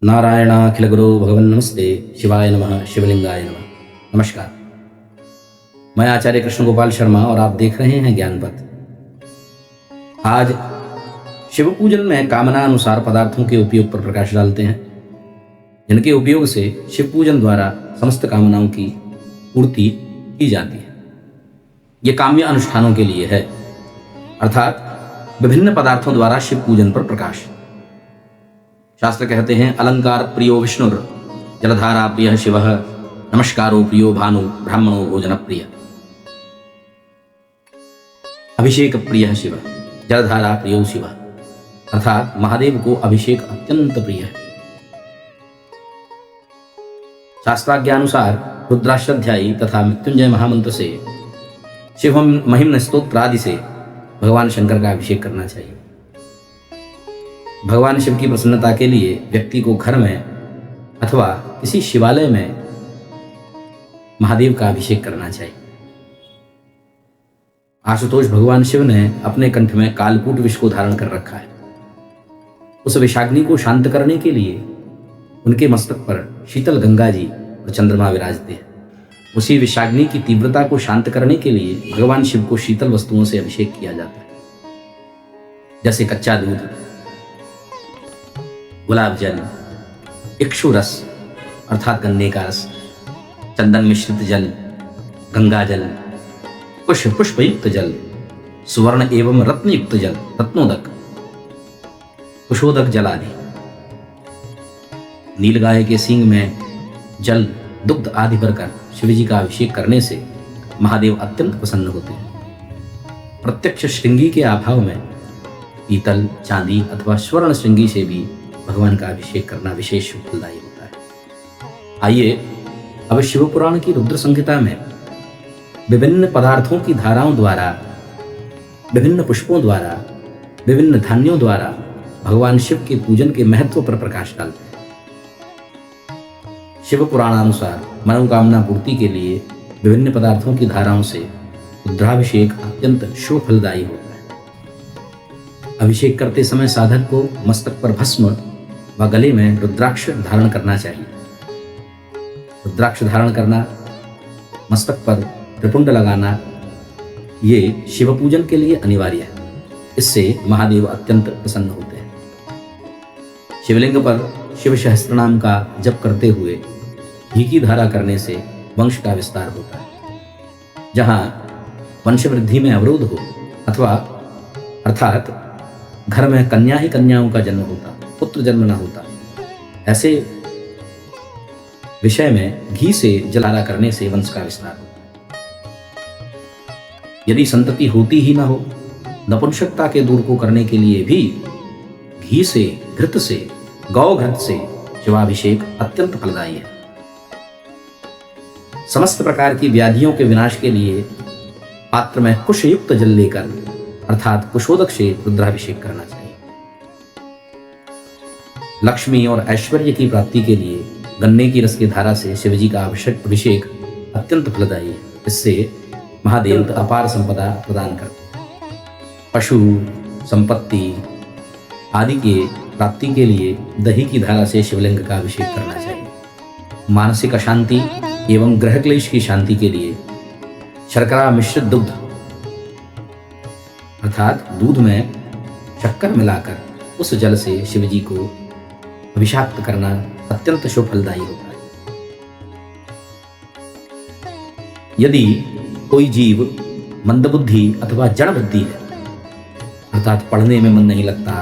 नारायणाखिल गुरु भगवन् नमस्ते शिवाय नमः शिवलिंगाय नमः। नमस्कार, मैं आचार्य कृष्ण गोपाल शर्मा और आप देख रहे हैं ज्ञान पथ। आज शिव पूजन में कामना अनुसार पदार्थों के उपयोग पर प्रकाश डालते हैं, जिनके उपयोग से शिव पूजन द्वारा समस्त कामनाओं की पूर्ति की जाती है। ये काम्य अनुष्ठानों के लिए है, अर्थात विभिन्न पदार्थों द्वारा शिव पूजन पर प्रकाश। शास्त्र कहते हैं, अलंकार प्रियो विष्णुर, जलधारा प्रिय शिव, नमस्कारो प्रियो भानु, ब्राह्मणो भोजन प्रिय। अभिषेक प्रिय शिव, जलधारा प्रियो शिव, अर्थात महादेव को अभिषेक अत्यंत प्रिय है। शास्त्राज्ञानुसार रुद्राष्टाध्यायी तथा मृत्युंजय महामंत्र से शिव महिम्न स्तोत्र आदि से भगवान शंकर का अभिषेक करना चाहिए। भगवान शिव की प्रसन्नता के लिए व्यक्ति को घर में अथवा किसी शिवालय में महादेव का अभिषेक करना चाहिए। आशुतोष भगवान शिव ने अपने कंठ में कालकूट विष को धारण कर रखा है। उस विषाग्नि को शांत करने के लिए उनके मस्तक पर शीतल गंगा जी और चंद्रमा विराजते हैं। उसी विषाग्नि की तीव्रता को शांत करने के लिए भगवान शिव को शीतल वस्तुओं से अभिषेक किया जाता है, जैसे कच्चा दूध, गुलाब जल, इक्षु रस अर्थात गन्ने का रस, चंदन मिश्रित जल, गंगा जल, पुष्प युक्त जल, सुवर्ण एवं रत्न युक्त जल, रत्नोदक, कुशोदक जल आदि। नीलगाय के सींग में जल, दुग्ध आदि भरकर शिव जी का अभिषेक करने से महादेव अत्यंत प्रसन्न होते हैं। प्रत्यक्ष श्रृंगी के अभाव में पीतल, चांदी अथवा स्वर्ण श्रृंगी से भी भगवान का अभिषेक करना विशेष फलदायी होता है। आइए अब शिव पुराण की रुद्र संहिता में विभिन्न पदार्थों की धाराओं द्वारा, विभिन्न पुष्पों द्वारा, विभिन्न धान्यों द्वारा भगवान शिव के पूजन के महत्व पर प्रकाश डालते हैं। शिव पुराणानुसार मनोकामना पूर्ति के लिए विभिन्न पदार्थों की धाराओं से रुद्राभिषेक अत्यंत शुभ फलदायी होता है। अभिषेक करते समय साधक को मस्तक पर भस्म व गले में रुद्राक्ष धारण करना चाहिए। रुद्राक्ष धारण करना, मस्तक पर त्रिपुंड लगाना, ये शिव पूजन के लिए अनिवार्य है। इससे महादेव अत्यंत प्रसन्न होते हैं। शिवलिंग पर शिव सहस्त्रनाम का जप करते हुए घी की धारा करने से वंश का विस्तार होता है। जहाँ वंश वृद्धि में अवरोध हो अथवा अर्थात घर में कन्या ही कन्याओं का जन्म होता, पुत्र जन्म न होता, ऐसे विषय में घी से जलारा करने से वंश का विस्तार होता है। यदि संतति होती ही न हो, नपुंसकता के दूर को करने के लिए भी घी से, घृत से, गौ घृत से शिवाभिषेक अत्यंत फलदायी है। समस्त प्रकार की व्याधियों के विनाश के लिए पात्र में कुश युक्त जल लेकर अर्थात कुशोदक से रुद्राभिषेक करना चाहिए। लक्ष्मी और ऐश्वर्य की प्राप्ति के लिए गन्ने की रस की धारा से शिवजी का अभिषेक अत्यंत फलदायी है। इससे महादेव अपार संपदा प्रदान करते हैं। पशु, संपत्ति आदि के प्राप्ति के लिए दही की धारा से शिवलिंग का अभिषेक करना चाहिए। मानसिक अशांति एवं ग्रह क्लेश की शांति के लिए शर्करा मिश्रित दुग्ध अर्थात दूध में शक्कर मिलाकर उस जल से शिवजी को अभिषेक करना अत्यंत शुभ फलदायी होता है। यदि कोई जीव मंदबुद्धि अथवा जड़ बुद्धि है, अर्थात पढ़ने में मन नहीं लगता,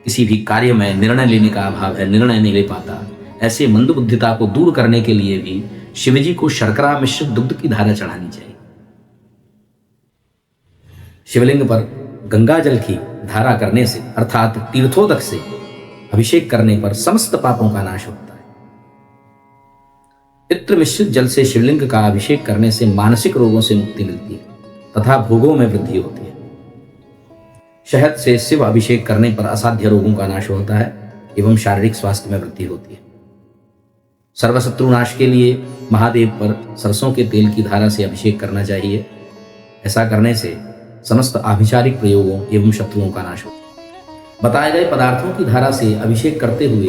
किसी भी कार्य में निर्णय लेने का अभाव है, निर्णय नहीं ले पाता, ऐसे मंदबुद्धिता को दूर करने के लिए भी शिवजी को शर्करा मिश्रित दुग्ध की धारा चढ़ानी चाहिए। शिवलिंग पर गंगा जल की धारा करने से अर्थात तीर्थोदक से अभिषेक करने पर समस्त पापों का नाश होता है। इत्र मिश्रित जल से शिवलिंग का अभिषेक करने से मानसिक रोगों से मुक्ति मिलती है तथा भोगों में वृद्धि होती है। शहद से शिव अभिषेक करने पर असाध्य रोगों का नाश होता है एवं शारीरिक स्वास्थ्य में वृद्धि होती है। सर्वशत्रु नाश के लिए महादेव पर सरसों के तेल की धारा से अभिषेक करना चाहिए। ऐसा करने से समस्त आभिचारिक प्रयोगों एवं शत्रुओं का नाश होता है। बताए गए पदार्थों की धारा से अभिषेक करते हुए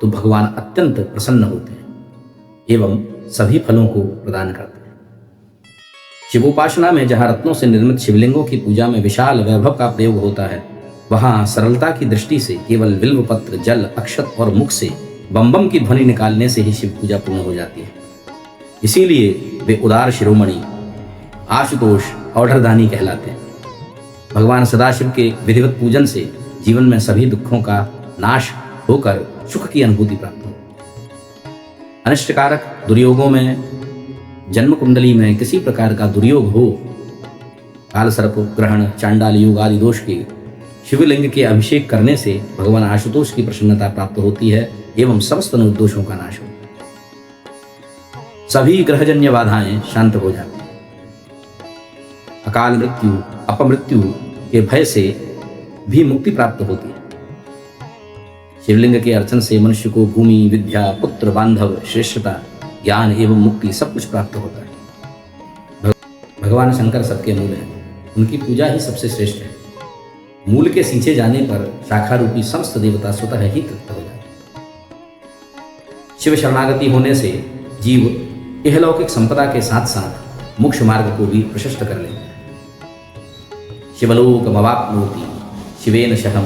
तो भगवान अत्यंत प्रसन्न होते हैं एवं सभी फलों को प्रदान करते हैं। शिवोपासना में जहाँ रत्नों से निर्मित शिवलिंगों की पूजा में विशाल वैभव का प्रयोग होता है, वहाँ सरलता की दृष्टि से केवल बिल्व पत्र, जल, अक्षत और मुख से बम बम की ध्वनि निकालने से ही शिव पूजा पूर्ण हो जाती है। इसीलिए वे उदार शिरोमणि आशुतोष औढ़रदानी कहलाते हैं। भगवान सदाशिव के विधिवत पूजन से जीवन में सभी दुखों का नाश होकर सुख की अनुभूति प्राप्त हो। अनिष्टकारक दुर्योगों में, जन्म कुंडली में किसी प्रकार का दुर्योग हो, काल सर्प ग्रहण, चांडाल योग आदि दोष के शिवलिंग के अभिषेक करने से भगवान आशुतोष की प्रसन्नता प्राप्त होती है एवं समस्त दोषों का नाश होता है। सभी ग्रहजन्य बाधाएं शांत हो जाती हैं। अकाल मृत्यु, अपमृत्यु के भय से भी मुक्ति प्राप्त होती है। शिवलिंग के अर्चन से मनुष्य को भूमि, विद्या, पुत्र, बांधव, श्रेष्ठता, ज्ञान एवं मुक्ति सब कुछ प्राप्त होता है। भगवान शंकर सबके मूल हैं, उनकी पूजा ही सबसे श्रेष्ठ है। मूल के सींचे जाने पर शाखा रूपी समस्त देवता स्वतः ही तृप्त हो जाते हैं। शिव शरणागति होने से जीव इहलौकिक संपदा के साथ साथ मोक्ष मार्ग को भी प्रशस्त कर लेते हैं। शिवलोक मवाप्नोति शिवेन शहम